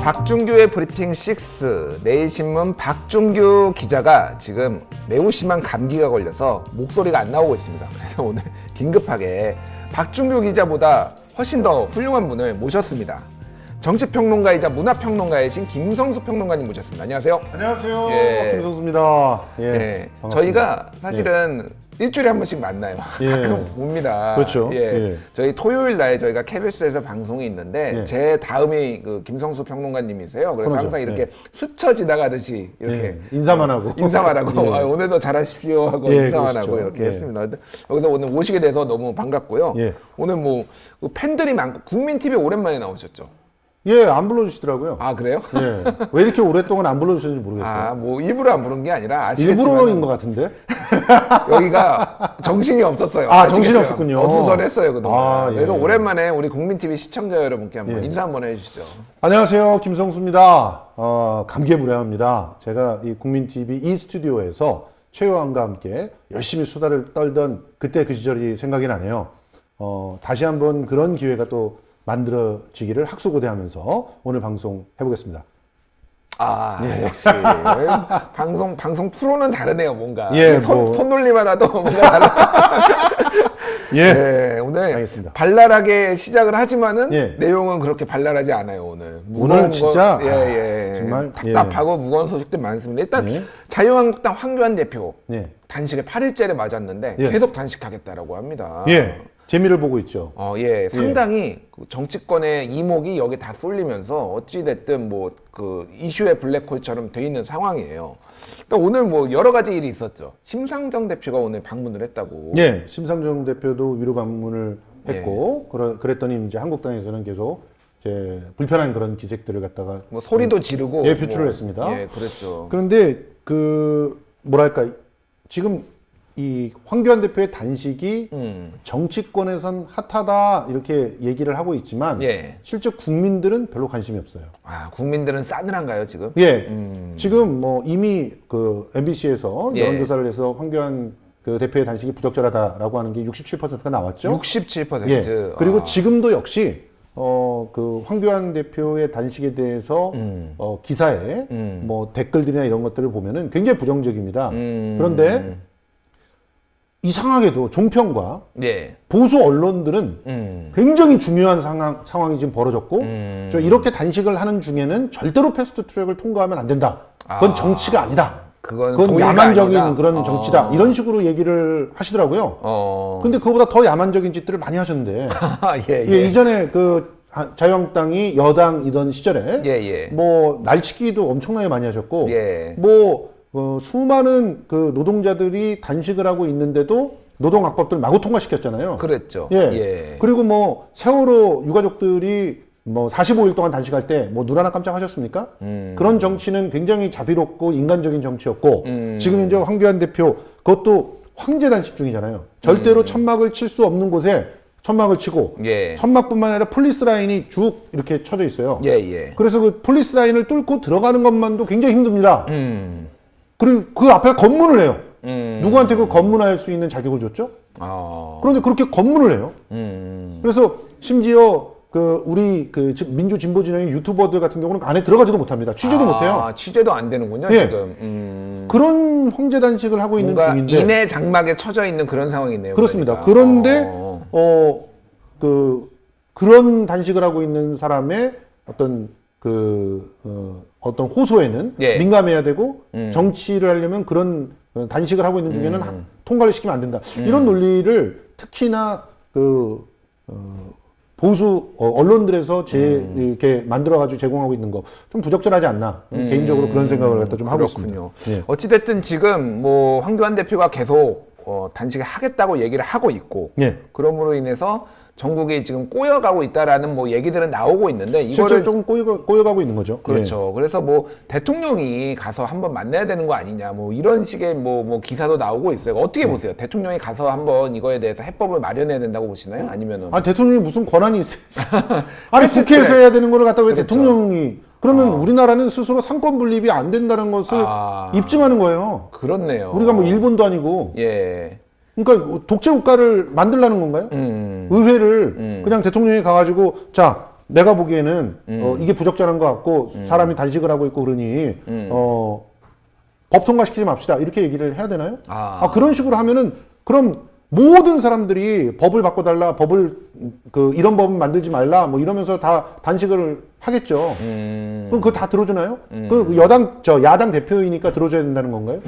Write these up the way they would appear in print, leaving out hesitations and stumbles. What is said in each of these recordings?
박준규의 브리핑 6, 내일신문 박준규 기자가 지금 매우 심한 감기가 걸려서 목소리가 안 나오고 있습니다. 그래서 오늘 긴급하게 박준규 기자보다 훨씬 더 훌륭한 분을 모셨습니다. 정치평론가이자 문화평론가이신 김성수 평론가님 모셨습니다. 안녕하세요. 안녕하세요. 예. 김성수입니다. 반갑습니다. 저희가 사실은 일주일에 한 번씩 만나요. 가끔 봅니다. 그렇죠. 저희 토요일 날 저희가 KBS에서 방송이 있는데 제 다음이 그 김성수 평론가님이세요. 그래서 항상 이렇게 스쳐 지나가듯이 이렇게 인사만 하고 아, 오늘도 잘하십시오 하고 인사만 그러시죠. 하고 이렇게 했습니다. 근데 여기서 오늘 오시게 돼서 너무 반갑고요. 오늘 뭐 팬들이 많고 국민 TV 오랜만에 나오셨죠? 안 불러주시더라고요. 아 그래요? 왜 이렇게 오랫동안 안 불러주셨는지 모르겠어요. 아 뭐 일부러 안 부른 게 아니라 아시겠지만 일부러인 것 같은데? 여기가 정신이 없었어요. 정신이 없었군요. 어수선했어요 그동안. 예. 그래서 오랜만에 우리 국민 TV 시청자 여러분께 한번 인사 한번 해주시죠. 안녕하세요. 김성수입니다. 감기에 불행합니다. 제가 이 국민TV 이 스튜디오에서 최요한과 함께 열심히 수다를 떨던 그때 그 시절이 생각이 나네요. 다시 한번 그런 기회가 또 만들어지기를 학수고대하면서 오늘 방송 해보겠습니다. 역시 방송 프로는 다르네요 뭔가. 손놀림 하나도 뭔가 다르. 오늘 알겠습니다. 발랄하게 시작을 하지만은 내용은 그렇게 발랄하지 않아요 오늘. 오늘 진짜 정말 답답하고 무거운 소식들 많습니다. 일단 자유한국당 황교안 대표 단식에 8일째를 맞았는데 계속 단식하겠다라고 합니다. 재미를 보고 있죠. 상당히 정치권의 이목이 여기 다 쏠리면서 어찌됐든 뭐 그 이슈의 블랙홀처럼 돼 있는 상황이에요. 그러니까 오늘 뭐 여러 가지 일이 있었죠. 심상정 대표가 오늘 방문을 했다고. 심상정 대표도 위로 방문을 했고, 그랬더니 이제 한국당에서는 계속 이제 불편한 그런 기색들을 갖다가 뭐 소리도 지르고 표출을 했습니다. 그랬죠. 그런데 뭐랄까 지금 이 황교안 대표의 단식이 정치권에선 핫하다 이렇게 얘기를 하고 있지만 실제 국민들은 별로 관심이 없어요. 국민들은 싸늘한가요 지금? 지금 뭐 이미 그 MBC에서 여론조사를 해서 황교안 그 대표의 단식이 부적절하다라고 하는 게 67%가 나왔죠. 67%. 그리고 지금도 역시 그 황교안 대표의 단식에 대해서 기사에 뭐 댓글들이나 이런 것들을 보면은 굉장히 부정적입니다. 그런데 이상하게도 종편과 보수 언론들은 굉장히 중요한 상황이 지금 벌어졌고 이렇게 단식을 하는 중에는 절대로 패스트트랙을 통과하면 안 된다. 그건 정치가 아니다. 그건 야만적인 아니다. 그런 정치다. 이런 식으로 얘기를 하시더라고요. 근데 그거보다 더 야만적인 짓들을 많이 하셨는데 이전에 그 자유한국당이 여당이던 시절에 뭐 날치기도 엄청나게 많이 하셨고 수많은 그 노동자들이 단식을 하고 있는데도 노동악법들 마구 통과시켰잖아요. 그랬죠. 그리고 뭐 세월호 유가족들이 뭐 45일 동안 단식할 때 뭐 눈 하나 깜짝 하셨습니까? 그런 정치는 굉장히 자비롭고 인간적인 정치였고 지금 이제 황교안 대표 그것도 황제 단식 중이잖아요. 절대로 천막을 칠 수 없는 곳에 천막을 치고 천막뿐만 아니라 폴리스 라인이 쭉 이렇게 쳐져 있어요. 그래서 그 폴리스 라인을 뚫고 들어가는 것만도 굉장히 힘듭니다. 그리고 그 앞에 건문을 해요. 누구한테 그 건문할 수 있는 자격을 줬죠? 그런데 그렇게 건문을 해요. 그래서 심지어 그 우리 그 민주 진보 진영의 유튜버들 같은 경우는 안에 들어가지도 못합니다. 취재도 못해요. 취재도 안 되는군요 지금. 그런 황제 단식을 하고 있는 중인데 인해 장막에 쳐져 있는 그런 상황이네요. 그렇습니다. 그런데 그런 단식을 하고 있는 사람의 어떤 호소에는 민감해야 되고 정치를 하려면 그런 단식을 하고 있는 중에는 통과를 시키면 안 된다. 이런 논리를 특히나 보수 언론들에서 이렇게 만들어가지고 제공하고 있는 거 좀 부적절하지 않나. 개인적으로 그런 생각을 갖다 좀 하고 있습니다. 어찌됐든 지금 뭐 황교안 대표가 계속 단식을 하겠다고 얘기를 하고 있고 그러므로 인해서 전국이 지금 꼬여가고 있다라는 뭐 얘기들은 나오고 있는데 이거를 실제로 조금 꼬여가고 있는 거죠. 그렇죠. 그래서 뭐 대통령이 가서 한번 만나야 되는 거 아니냐 뭐 이런 식의 뭐 기사도 나오고 있어요. 어떻게 보세요? 대통령이 가서 한번 이거에 대해서 해법을 마련해야 된다고 보시나요? 아니면은 대통령이 무슨 권한이 있어요? 국회에서 해야 되는 거를 갖다 왜 대통령이 그러면 우리나라는 스스로 상권 분립이 안 된다는 것을 입증하는 거예요. 그렇네요. 우리가 뭐 일본도 아니고 그러니까 독재 국가를 만들라는 건가요? 의회를 그냥 대통령이 가가지고 자 내가 보기에는 이게 부적절한 것 같고 사람이 단식을 하고 있고 그러니 법 통과시키지 맙시다 이렇게 얘기를 해야 되나요? 그런 식으로 하면은 그럼 모든 사람들이 법을 바꿔달라, 법을 이런 법은 만들지 말라, 뭐 이러면서 다 단식을 하겠죠. 그럼 그거 다 들어주나요? 그 야당 대표이니까 들어줘야 된다는 건가요?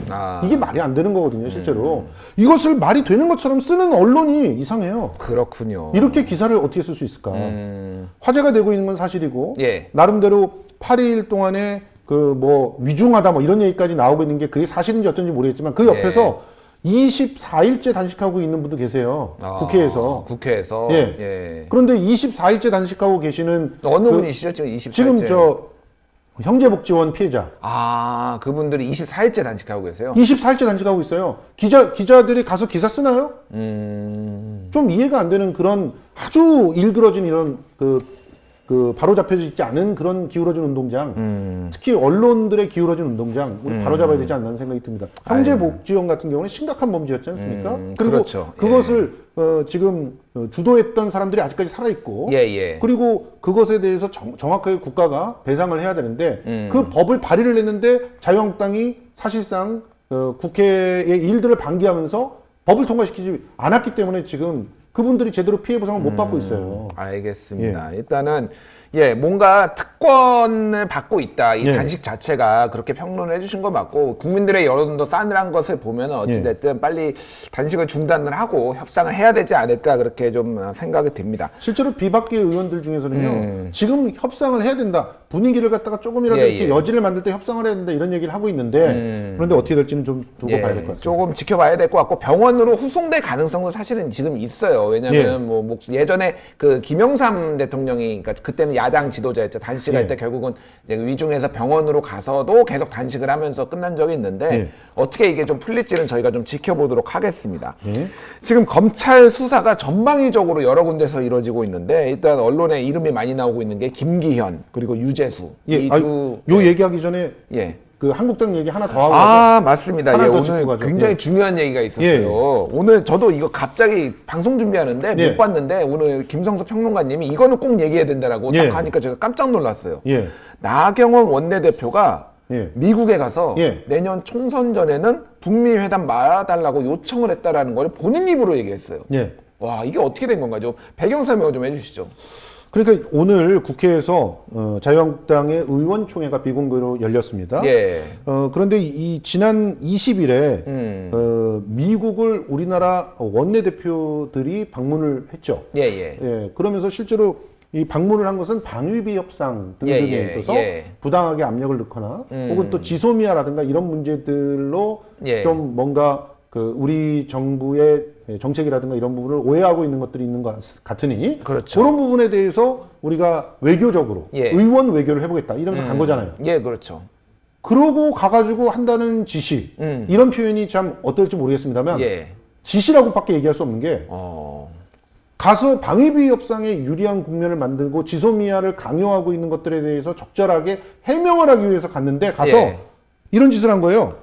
이게 말이 안 되는 거거든요, 실제로. 이것을 말이 되는 것처럼 쓰는 언론이 이상해요. 그렇군요. 이렇게 기사를 어떻게 쓸 수 있을까? 화제가 되고 있는 건 사실이고, 예. 나름대로 8일 동안에 위중하다 뭐 이런 얘기까지 나오고 있는 게 그게 사실인지 어쩐지 모르겠지만 그 옆에서 24일째 단식하고 있는 분도 계세요. 국회에서. 국회에서. 예. 예. 그런데 24일째 단식하고 계시는 어느 분이시죠? 지금 24일째. 지금 형제복지원 피해자. 그분들이 24일째 단식하고 계세요? 24일째 단식하고 있어요. 기자들이 가서 기사 쓰나요? 좀 이해가 안 되는 그런 아주 일그러진 이런 바로 잡혀져 있지 않은 그런 기울어진 운동장, 특히 언론들의 기울어진 운동장, 우리 바로 잡아야 되지 않나는 생각이 듭니다. 형제복지원 같은 경우는 심각한 범죄였지 않습니까? 그리고 그렇죠. 그것을 지금 주도했던 사람들이 아직까지 살아있고, 그리고 그것에 대해서 정확하게 국가가 배상을 해야 되는데, 그 법을 발의를 했는데 자유한국당이 사실상 국회의 일들을 방기하면서 법을 통과시키지 않았기 때문에 지금 그분들이 제대로 피해 보상을 못 받고 있어요. 알겠습니다. 일단은 뭔가 특권을 받고 있다. 이 단식 자체가 그렇게 평론을 해주신 거 맞고 국민들의 여론도 싸늘한 것을 보면 어찌됐든 빨리 단식을 중단을 하고 협상을 해야 되지 않을까 그렇게 좀 생각이 듭니다. 실제로 비박계 의원들 중에서는요. 지금 협상을 해야 된다. 분위기를 갖다가 조금이라도 이렇게 여지를 만들 때 협상을 해야 된다 이런 얘기를 하고 있는데 그런데 어떻게 될지는 좀 두고 봐야 될 것 같습니다. 조금 지켜봐야 될 것 같고 병원으로 후송될 가능성도 사실은 지금 있어요. 왜냐하면 예전에 그 김영삼 대통령이 그러니까 그때는 야당 지도자였죠. 단식할 때 결국은 위중해서 병원으로 가서도 계속 단식을 하면서 끝난 적이 있는데 어떻게 이게 좀 풀릴지는 저희가 좀 지켜보도록 하겠습니다. 지금 검찰 수사가 전방위적으로 여러 군데서 이루어지고 있는데 일단 언론에 이름이 많이 나오고 있는 게 김기현 그리고 유재수. 요 얘기하기 전에 그 한국당 얘기 하나 더 하고 맞습니다. 오늘 굉장히 중요한 얘기가 있었어요. 오늘 저도 이거 갑자기 방송 준비하는데 못 봤는데 오늘 김성수 평론가님이 이거는 꼭 얘기해야 된다라고 딱 하니까 제가 깜짝 놀랐어요. 나경원 원내대표가 미국에 가서 내년 총선 전에는 북미 회담 말아달라고 요청을 했다라는 걸 본인 입으로 얘기했어요. 와, 이게 어떻게 된 건가요? 배경 설명을 좀 해주시죠. 그러니까 오늘 국회에서 자유한국당의 의원총회가 비공개로 열렸습니다. 그런데 이 지난 20일에 미국을 우리나라 원내대표들이 방문을 했죠. 그러면서 실제로 이 방문을 한 것은 방위비 협상 등등에 있어서 부당하게 압력을 넣거나 혹은 또 지소미아라든가 이런 문제들로 좀 뭔가 우리 정부의 정책이라든가 이런 부분을 오해하고 있는 것들이 있는 것 같으니 그런 부분에 대해서 우리가 외교적으로 의원 외교를 해보겠다 이러면서 간 거잖아요. 그렇죠. 그러고 가가지고 한다는 지시 이런 표현이 참 어떨지 모르겠습니다만 지시라고밖에 얘기할 수 없는 게 가서 방위비 협상에 유리한 국면을 만들고 지소미아를 강요하고 있는 것들에 대해서 적절하게 해명을 하기 위해서 갔는데 가서 이런 짓을 한 거예요.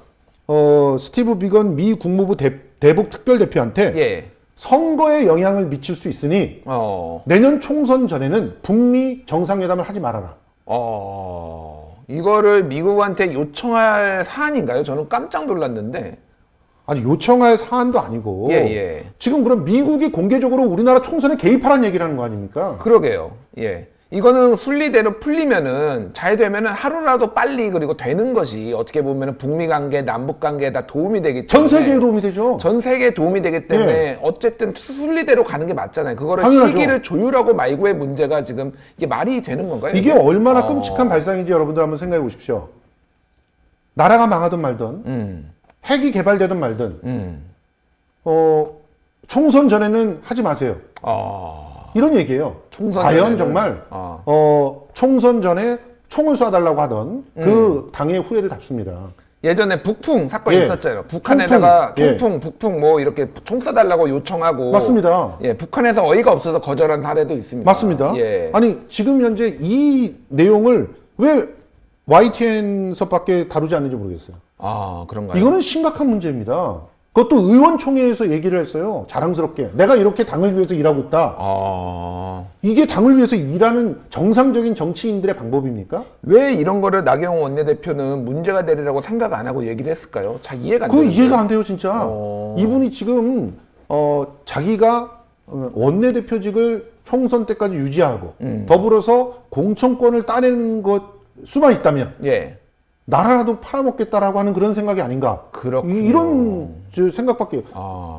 스티브 비건 미 국무부 대북 특별대표한테 선거에 영향을 미칠 수 있으니 내년 총선 전에는 북미 정상회담을 하지 말아라. 이거를 미국한테 요청할 사안인가요? 저는 깜짝 놀랐는데. 아니 요청할 사안도 아니고 지금 그럼 미국이 공개적으로 우리나라 총선에 개입하라는 얘기를 하는 거 아닙니까? 그러게요. 이거는 순리대로 풀리면은 잘 되면은 하루라도 빨리 그리고 되는 것이 어떻게 보면은 북미 관계, 남북 관계에 다 도움이 되기 때문에 전 세계에 도움이 되죠. 전 세계에 도움이 되기 때문에 어쨌든 순리대로 가는 게 맞잖아요. 그거를 당연하죠. 시기를 조율하고 말고의 문제가 지금 이게 말이 되는 건가요? 이게 얼마나 끔찍한 발상인지 여러분들 한번 생각해 보십시오. 나라가 망하든 말든 핵이 개발되든 말든 총선 전에는 하지 마세요. 이런 얘기예요. 과연 정말 총선 전에 총을 쏴달라고 하던 그 당의 후예를 답습니다. 예전에 북풍 사건이 있었잖아요. 북한에다가 총풍, 북풍 뭐 이렇게 총 쏴달라고 요청하고 맞습니다. 북한에서 어이가 없어서 거절한 사례도 있습니다. 맞습니다. 아니 지금 현재 이 내용을 왜 YTN에서밖에 다루지 않는지 모르겠어요. 그런가요? 이거는 심각한 문제입니다. 그것도 의원총회에서 얘기를 했어요. 자랑스럽게. 내가 이렇게 당을 위해서 일하고 있다. 이게 당을 위해서 일하는 정상적인 정치인들의 방법입니까? 왜 이런 거를 나경원 원내대표는 문제가 되리라고 생각 안 하고 얘기를 했을까요? 잘 이해가 안 돼요. 그 이해가 안 돼요, 진짜. 이분이 지금 자기가 원내대표직을 총선 때까지 유지하고 더불어서 공천권을 따내는 것 수만 있다면 예. 나라라도 팔아먹겠다라고 하는 그런 생각이 아닌가. 그렇군요. 이런 생각밖에.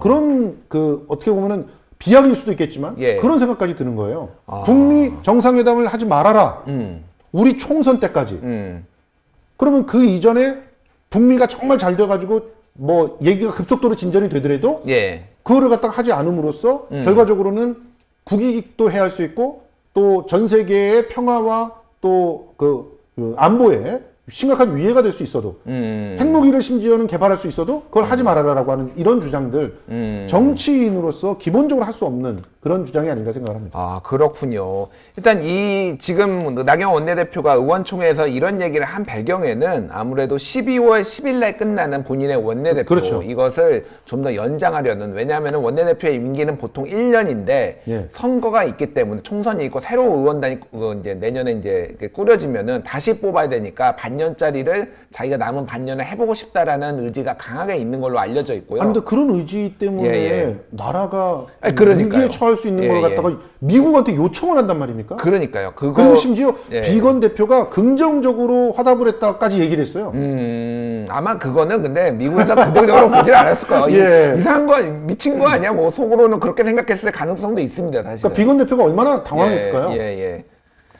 그런 어떻게 보면은 비약일 수도 있겠지만 예. 그런 생각까지 드는 거예요. 북미 정상회담을 하지 말아라. 우리 총선 때까지. 그러면 그 이전에 북미가 정말 잘 돼가지고 뭐 얘기가 급속도로 진전이 되더라도 예. 그거를 갖다가 하지 않음으로써 결과적으로는 국익도 해야 할 수 있고 또 전 세계의 평화와 또 그 안보에 심각한 위해가 될 수 있어도 핵무기를 심지어는 개발할 수 있어도 그걸 하지 말아라라고 하는 이런 주장들 정치인으로서 기본적으로 할 수 없는 그런 주장이 아닌가 생각을 합니다. 아, 그렇군요. 일단 지금 나경원 원내대표가 의원총회에서 이런 얘기를 한 배경에는 아무래도 12월 10일 날 끝나는 본인의 원내대표 그렇죠. 이것을 좀 더 연장하려는, 왜냐하면 원내대표의 임기는 보통 1년인데 예. 선거가 있기 때문에 총선이 있고 새로운 의원단이 이제 내년에 이제 꾸려지면은 다시 뽑아야 되니까 반년짜리를 자기가 남은 반년을 해보고 싶다라는 의지가 강하게 있는 걸로 알려져 있고요. 그런데 그런 의지 때문에 예. 나라가 아니, 그러니까요. 위기에 처할 수 있는 예, 걸 갖다가 미국한테 요청을 한단 말입니까? 그러니까요. 그리고 심지어 예. 비건 대표가 긍정적으로 화답을 했다까지 얘기를 했어요. 아마 그거는 근데 미국에서 긍정적으로 보질 않았을 거예요. 예. 이상한 거, 미친 거 아니야? 뭐 속으로는 그렇게 생각했을 가능성도 있습니다, 사실. 그러니까 비건 대표가 얼마나 당황했을까요? 예.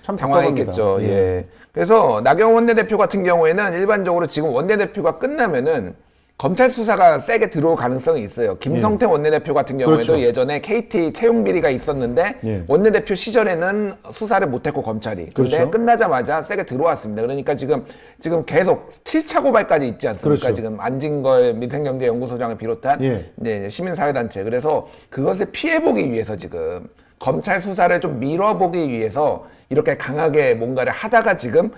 참 답답합니다. 당황했겠죠. 예. 그래서 나경원 원내대표 같은 경우에는 일반적으로 지금 원내대표가 끝나면은 검찰 수사가 세게 들어올 가능성이 있어요. 김성태 원내대표 같은 경우에도 그렇죠. 예전에 KT 채용 비리가 있었는데 예. 원내대표 시절에는 수사를 못했고 검찰이. 근데 그렇죠. 끝나자마자 세게 들어왔습니다. 그러니까 지금 계속 7차 고발까지 있지 않습니까? 그렇죠. 지금 안진걸 민생경제연구소장을 비롯한 예. 이제 시민사회단체. 그래서 그것을 피해보기 위해서 지금 검찰 수사를 좀 밀어보기 위해서 이렇게 강하게 뭔가를 하다가 지금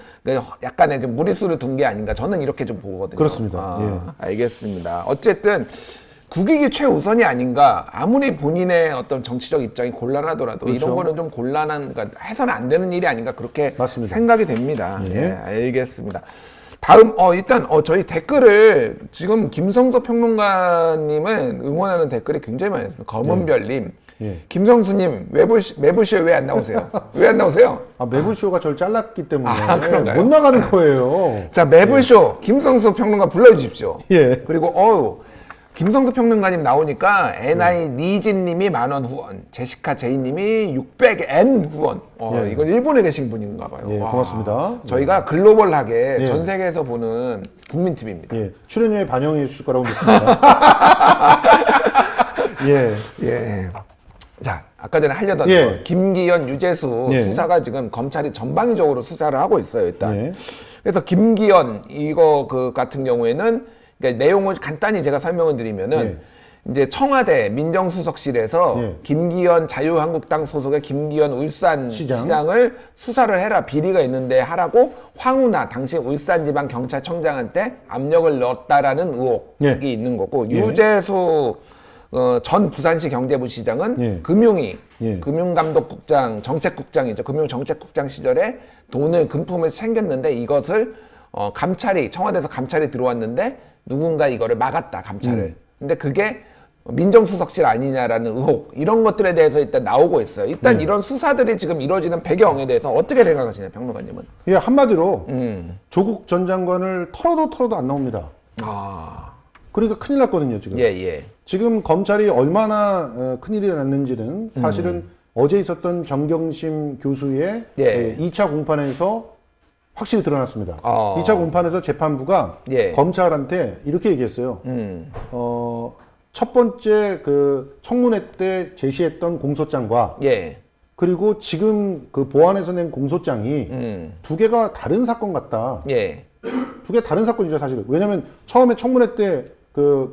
약간의 좀 무리수를 둔 게 아닌가, 저는 이렇게 좀 보거든요. 그렇습니다. 알겠습니다. 어쨌든 국익이 최우선이 아닌가. 아무리 본인의 어떤 정치적 입장이 곤란하더라도 그렇죠. 이런 거는 좀 곤란한, 그러니까 해서는 안 되는 일이 아닌가, 그렇게 맞습니다. 생각이 됩니다. 예. 네, 알겠습니다. 다음 일단 저희 댓글을 지금 김성서 평론가님은 응원하는 댓글이 굉장히 많이 있습니다. 검은별님, 예. 김성수님 매부쇼에 왜 안 나오세요? 왜 안 나오세요? 매부쇼가 저를 잘랐기 때문에 그런가요? 못 나가는 거예요. 자, 매부쇼 김성수 평론가 불러주십시오. 예. 그리고 김성수 평론가님 나오니까 NI 니진님이 10,000원 후원, 제시카 제이님이 600N 후원. 예. 이건 일본에 계신 분인가 봐요. 예, 와, 고맙습니다. 저희가 글로벌하게 예. 전 세계에서 보는 국민 TV입니다. 예, 출연료에 반영해 주실 거라고 믿습니다. 예. 예. 자, 아까 전에 하려던 예. 거, 김기현, 유재수 예. 수사가 지금 검찰이 전방위적으로 수사를 하고 있어요, 일단. 예. 그래서 김기현 이거 같은 경우에는 그러니까 내용을 간단히 제가 설명을 드리면은 이제 청와대 민정수석실에서 예. 김기현 자유한국당 소속의 김기현 울산 시장. 시장을 수사를 해라, 비리가 있는데 하라고 황운하 당시 울산지방경찰청장한테 압력을 넣었다라는 의혹이 예. 있는 거고, 예. 유재수 전 부산시 경제부시장은 예. 금융위, 예. 금융감독국장, 정책국장이죠. 금융정책국장 시절에 금품을 챙겼는데 이것을 청와대에서 감찰이 들어왔는데 누군가 이거를 막았다, 감찰을. 근데 그게 민정수석실 아니냐라는 의혹, 이런 것들에 대해서 일단 나오고 있어요. 일단 이런 수사들이 지금 이루어지는 배경에 대해서 어떻게 생각하시나요, 평론가님은? 예, 한마디로 조국 전 장관을 털어도 안 나옵니다. 그러니까 큰일 났거든요, 지금. 예. 지금 검찰이 얼마나 큰일이 났는지는 사실은 어제 있었던 정경심 교수의 예. 2차 공판에서 확실히 드러났습니다. 2차 공판에서 재판부가 예. 검찰한테 이렇게 얘기했어요. 첫 번째 청문회 때 제시했던 공소장과 예. 그리고 지금 보안에서 낸 공소장이 두 개가 다른 사건 같다. 예. 두 개 다른 사건이죠, 사실. 왜냐면 처음에 청문회 때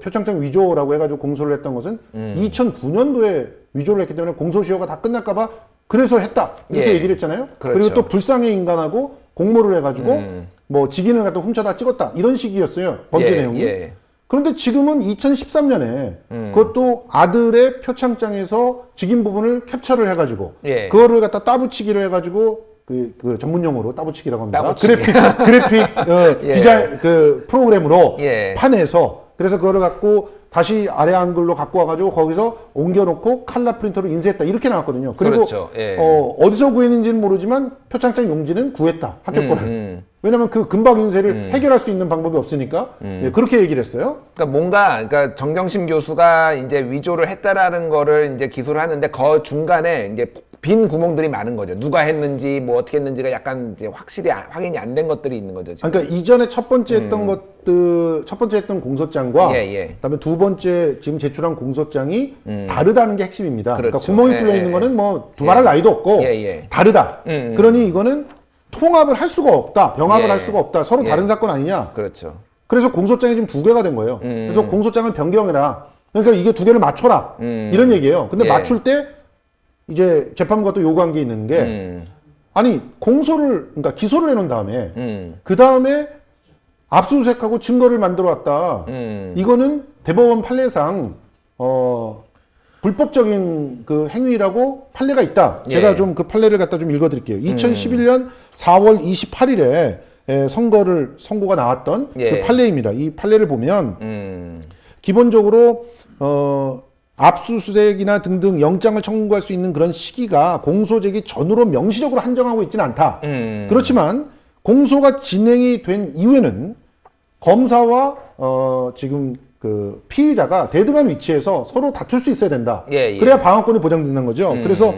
표창장 위조라고 해가지고 공소를 했던 것은 2009년도에 위조를 했기 때문에 공소시효가 다 끝날까봐 그래서 했다. 이렇게 예. 얘기를 했잖아요. 그렇죠. 그리고 또 불쌍해 인간하고 공모를 해가지고 뭐 직인을 갖다 훔쳐다 찍었다. 이런 식이었어요. 범죄 예. 내용이. 예. 그런데 지금은 2013년에 그것도 아들의 표창장에서 직인 부분을 캡처를 해가지고 예. 그거를 갖다 따붙이기를 해가지고 그 전문 용어로 따붙이기라고 합니다. 따붙이기. 그래픽 예. 디자인 그 프로그램으로 예. 파내서 그래서 그거를 갖고 다시 아래 한글로 갖고 와가지고 거기서 옮겨놓고 칼라 프린터로 인쇄했다 이렇게 나왔거든요. 그리고 그렇죠. 예. 어디서 구했는지는 모르지만 표창장 용지는 구했다 학교 거를. 왜냐하면 그 금박 인쇄를 해결할 수 있는 방법이 없으니까 예, 그렇게 얘기를 했어요. 그러니까 정경심 교수가 이제 위조를 했다라는 거를 이제 기소를 하는데 그 중간에 이제 빈 구멍들이 많은 거죠. 누가 했는지 뭐 어떻게 했는지가 약간 이제 확실히 확인이 안 된 것들이 있는 거죠. 지금. 그러니까 이전에 첫 번째 했던 것들, 첫 번째 했던 공소장과 그다음에 두 번째 지금 제출한 공소장이 다르다는 게 핵심입니다. 그렇죠. 그러니까 구멍이 뚫려 있는 거는 뭐 두말할 나위도 없고 다르다. 그러니 이거는 통합을 할 수가 없다. 병합을 할 수가 없다. 서로 다른 사건 아니냐. 그렇죠. 그래서 공소장이 지금 두 개가 된 거예요. 그래서 공소장을 변경해라. 그러니까 이게 두 개를 맞춰라. 이런 얘기예요. 근데 맞출 때 이제 재판부가 또 요구한 게 있는 게 아니 그러니까 기소를 해놓은 다음에 그 다음에 압수수색하고 증거를 만들어 왔다. 이거는 대법원 판례상 불법적인 그 행위라고 판례가 있다. 제가 좀 그 판례를 갖다 좀 읽어드릴게요. 2011년 4월 28일에 선고가 나왔던 그 판례입니다. 이 판례를 보면 기본적으로 압수수색이나 등등 영장을 청구할 수 있는 그런 시기가 공소제기 전후로 명시적으로 한정하고 있지는 않다. 그렇지만 공소가 진행이 된 이후에는 검사와 지금 그 피의자가 대등한 위치에서 서로 다툴 수 있어야 된다. 그래야 방어권이 보장된다는 거죠. 그래서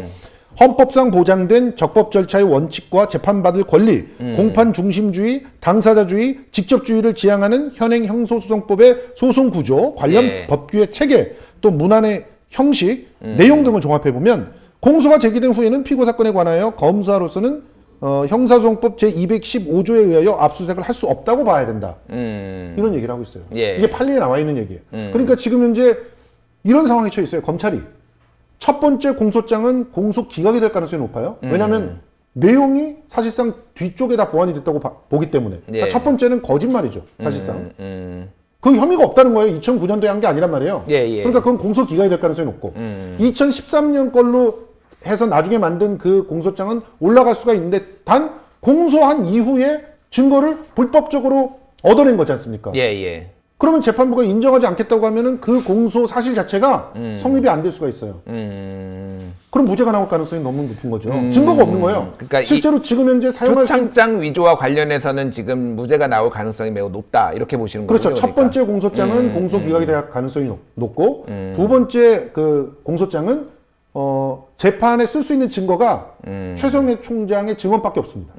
헌법상 보장된 적법 절차의 원칙과 재판받을 권리, 공판 중심주의, 당사자주의, 직접주의를 지향하는 현행 형소소송법의 소송 구조, 관련 법규의 체계, 또 문안의 형식, 내용 등을 종합해 보면 공소가 제기된 후에는 피고 사건에 관하여 검사로서는 형사소송법 제215조에 의하여 압수수색을 할 수 없다고 봐야 된다. 이런 얘기를 하고 있어요. 이게 판례에 나와 있는 얘기예요. 그러니까 지금 현재 이런 상황에 처해 있어요. 검찰이. 첫 번째 공소장은 공소 기각이 될 가능성이 높아요. 왜냐하면 내용이 사실상 뒤쪽에 다 보완이 됐다고 보기 때문에. 그러니까 첫 번째는 거짓말이죠. 사실상. 그 혐의가 없다는 거예요. 2009년도에 한 게 아니란 말이에요. 그러니까 그건 공소 기각이 될 가능성이 높고 2013년 걸로 해서 나중에 만든 그 공소장은 올라갈 수가 있는데 단 공소한 이후에 증거를 불법적으로 얻어낸 거지 않습니까? 그러면 재판부가 인정하지 않겠다고 하면은 그 공소 사실 자체가 성립이 안 될 수가 있어요. 그럼 무죄가 나올 가능성이 너무 높은 거죠. 증거가 없는 거예요. 그러니까 실제로 지금 현재 사용할 수 있는 표창장 위조와 관련해서는 지금 무죄가 나올 가능성이 매우 높다 이렇게 보시는 거죠. 그렇죠. 첫 번째 공소장은 공소 기각이 될 가능성이 높고 두 번째 그 공소장은 재판에 쓸 수 있는 증거가 최성해 총장의 증언밖에 없습니다.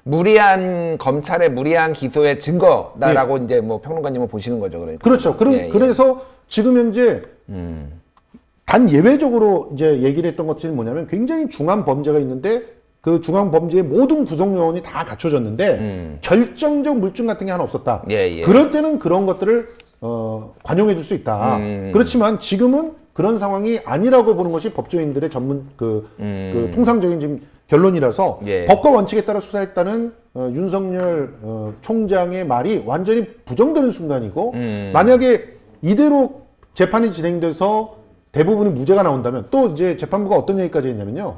무리한 검찰의 무리한 기소의 증거다라고 이제 뭐 평론가님은 보시는 거죠, 그러니까. 그렇죠. 그래서 지금 현재 단 예외적으로 이제 얘기를 했던 것들이 뭐냐면 굉장히 중한 범죄가 있는데 그 중한 범죄의 모든 구성 요원이 다 갖춰졌는데 결정적 물증 같은 게 하나 없었다. 그럴 때는 그런 것들을 관용해 줄 수 있다. 그렇지만 지금은 그런 상황이 아니라고 보는 것이 법조인들의 전문 그 통상적인 지금 결론이라서 법과 원칙에 따라 수사했다는 윤석열 총장의 말이 완전히 부정되는 순간이고 만약에 이대로 재판이 진행돼서 대부분이 무죄가 나온다면 또 이제 재판부가 어떤 얘기까지 했냐면요.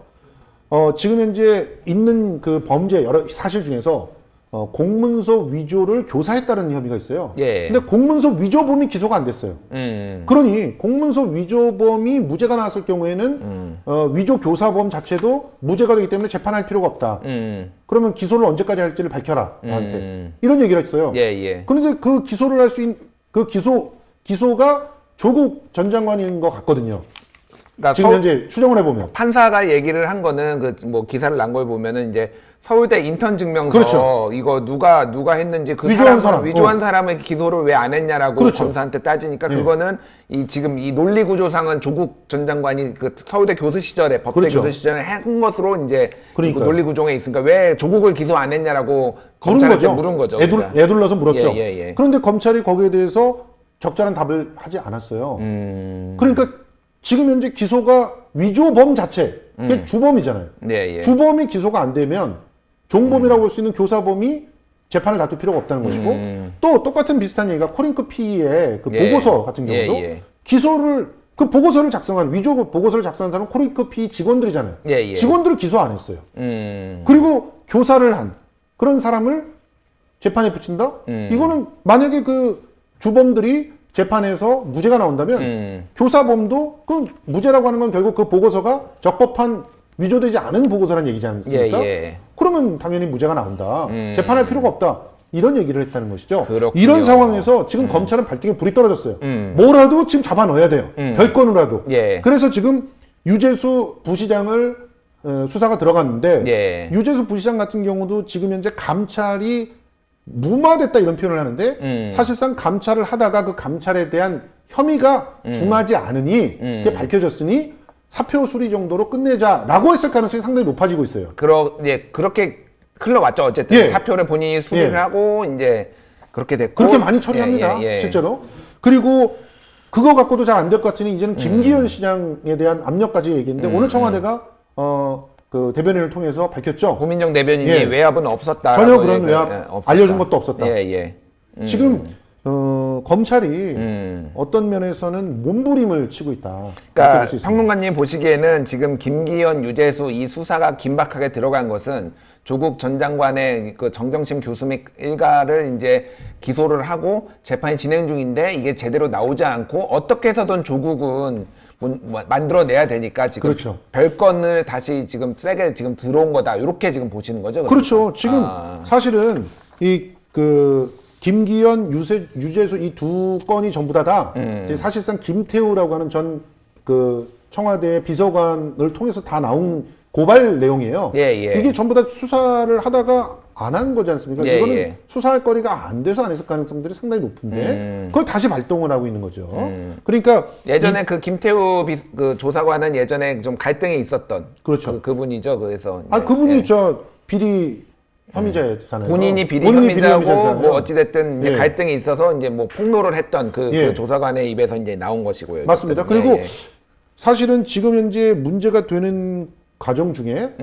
지금 현재 있는 그 범죄 여러 사실 중에서 공문서 위조를 교사했다는 혐의가 있어요. 근데 공문서 위조범이 기소가 안 됐어요. 그러니 공문서 위조범이 무죄가 나왔을 경우에는 위조 교사범 자체도 무죄가 되기 때문에 재판할 필요가 없다. 그러면 기소를 언제까지 할지를 밝혀라 나한테 이런 얘기를 했어요. 그런데 그 기소를 할 수 있는 그 기소가 조국 전 장관인 것 같거든요. 그러니까 지금 현재 추정을 해보면 판사가 얘기를 한 거는 그 뭐 기사를 난 걸 보면은 이제 서울대 인턴 증명서 그렇죠. 이거 누가 했는지 그 위조한 사람을 기소를 왜 안 했냐라고 그렇죠. 검사한테 따지니까 그거는 지금 이 논리 구조상은 조국 전 장관이 그 서울대 교수 시절에 법대 그렇죠. 교수 시절에 한 것으로 이제 그러니까요. 논리 구조에 있으니까 왜 조국을 기소 안 했냐라고 검찰한테 물은 거죠. 애둘러서 물었죠. 그런데 검찰이 거기에 대해서 적절한 답을 하지 않았어요. 그러니까 지금 현재 기소가 위조범 자체, 그게 주범이잖아요. 주범이 기소가 안 되면 종범이라고 할 수 있는 교사범이 재판을 다툴 필요가 없다는 것이고 또 똑같은 비슷한 얘기가 코링크 P의 그 예. 보고서 같은 경우도 예. 기소를 그 보고서를 작성한 위조 보고서를 작성한 사람은 코링크 P 직원들이잖아요. 예. 직원들을 기소 안 했어요. 그리고 교사를 한 그런 사람을 재판에 붙인다? 이거는 만약에 그 주범들이 재판에서 무죄가 나온다면 교사범도 그 무죄라고 하는 건 결국 그 보고서가 적법한 위조되지 않은 보고서라는 얘기지 않습니까? 예. 그러면 당연히 무죄가 나온다. 재판할 필요가 없다. 이런 얘기를 했다는 것이죠. 그렇군요. 이런 상황에서 지금 검찰은 발등에 불이 떨어졌어요. 뭐라도 지금 잡아 넣어야 돼요. 별건으로라도. 예. 그래서 지금 유재수 부시장을 수사가 들어갔는데 예. 유재수 부시장 같은 경우도 지금 현재 감찰이 무마됐다 이런 표현을 하는데 사실상 감찰을 하다가 그 감찰에 대한 혐의가 중하지 않으니 그게 밝혀졌으니 사표 수리 정도로 끝내자라고 했을 가능성이 상당히 높아지고 있어요. 그렇게 흘러왔죠. 어쨌든 예. 사표를 본인이 수리를 예. 하고 이제 그렇게 됐고 그렇게 많이 처리합니다. 예. 실제로. 그리고 그거 갖고도 잘 안 될 것 같으니 이제는 김기현 시장에 대한 압력까지 얘기했는데 오늘 청와대가 그 대변인을 통해서 밝혔죠. 고민정 대변인이 예. 외압은 없었다. 전혀 그런 외압 알려준 것도 없었다. 예. 지금 검찰이 어떤 면에서는 몸부림을 치고 있다. 이렇게 그러니까 볼수 있습니다. 평론가님 보시기에는 지금 김기현, 유재수 이 수사가 긴박하게 들어간 것은 조국 전 장관의 그 정경심 교수 및 일가를 이제 기소를 하고 재판이 진행 중인데 이게 제대로 나오지 않고 어떻게 해서든 조국은 만들어내야 되니까 지금 그렇죠. 별건을 다시 지금 세게 지금 들어온 거다. 이렇게 지금 보시는 거죠? 그렇죠. 지금 사실은 이 그 김기현, 유재수 이 두 건이 전부 다 이제 사실상 김태우라고 하는 전 그 청와대 비서관을 통해서 다 나온 고발 내용이에요. 예. 이게 전부 다 수사를 하다가 안 한 거지 않습니까? 예, 이거는 예. 수사할 거리가 안 돼서 안 했을 가능성들이 상당히 높은데 그걸 다시 발동을 하고 있는 거죠. 그러니까 예전에 그 김태우 그 조사관은 예전에 좀 갈등이 있었던 그렇죠. 그분이죠. 그래서 그분이 예. 저 비리 혐의자잖아요. 본인이 비리 본인이 혐의자고 혐의자잖아요. 뭐 어찌됐든 이제 예. 갈등이 있어서 이제 뭐 폭로를 했던 그 예. 조사관의 입에서 이제 나온 것이고요. 맞습니다. 어쨌든. 그리고 예. 사실은 지금 현재 문제가 되는 과정 중에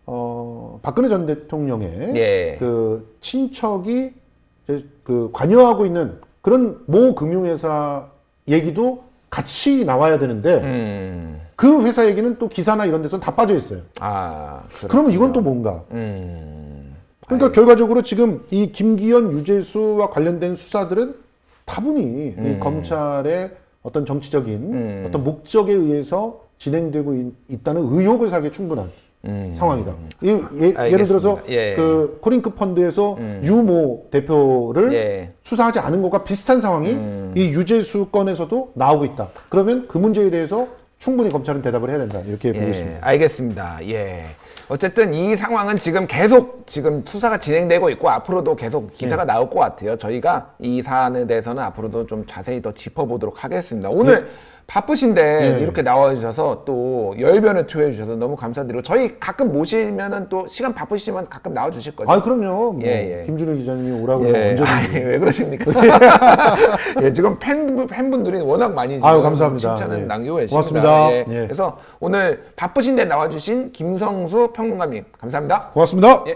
또 박근혜 전 대통령의 예. 그 친척이 이제 그 관여하고 있는 그런 모 금융회사 얘기도 같이 나와야 되는데 그 회사 얘기는 또 기사나 이런 데서 다 빠져 있어요. 그러면 이건 또 뭔가? 그러니까 결과적으로 지금 이 김기현, 유재수와 관련된 수사들은 다분히 이 검찰의 어떤 정치적인 어떤 목적에 의해서 진행되고 있다는 의혹을 사기에 충분한 상황이다. 예를 들어서 예. 그 코링크 펀드에서 유모 대표를 예. 수사하지 않은 것과 비슷한 상황이 이 유재수 건에서도 나오고 있다. 그러면 그 문제에 대해서 충분히 검찰은 대답을 해야 된다. 이렇게 보고 있습니다. 알겠습니다. 예. 어쨌든 이 상황은 지금 계속 지금 수사가 진행되고 있고 앞으로도 계속 기사가 나올 것 같아요. 저희가 이 사안에 대해서는 앞으로도 좀 자세히 더 짚어보도록 하겠습니다. 오늘 바쁘신데 이렇게 나와주셔서 또 열변을 토해 주셔서 너무 감사드리고 저희 가끔 모시면은 또 시간 바쁘시면 가끔 나와주실 거죠? 그럼요. 뭐 예. 김준일 기자님이 오라고 하면 언제든지. 왜 그러십니까? 예, 지금 팬분들이 워낙 많이 지금 감사합니다. 칭찬을 예. 남기고 계십니다. 고맙습니다. 예. 예. 그래서 오늘 바쁘신데 나와주신 김성수 평론가님 감사합니다. 고맙습니다. 예.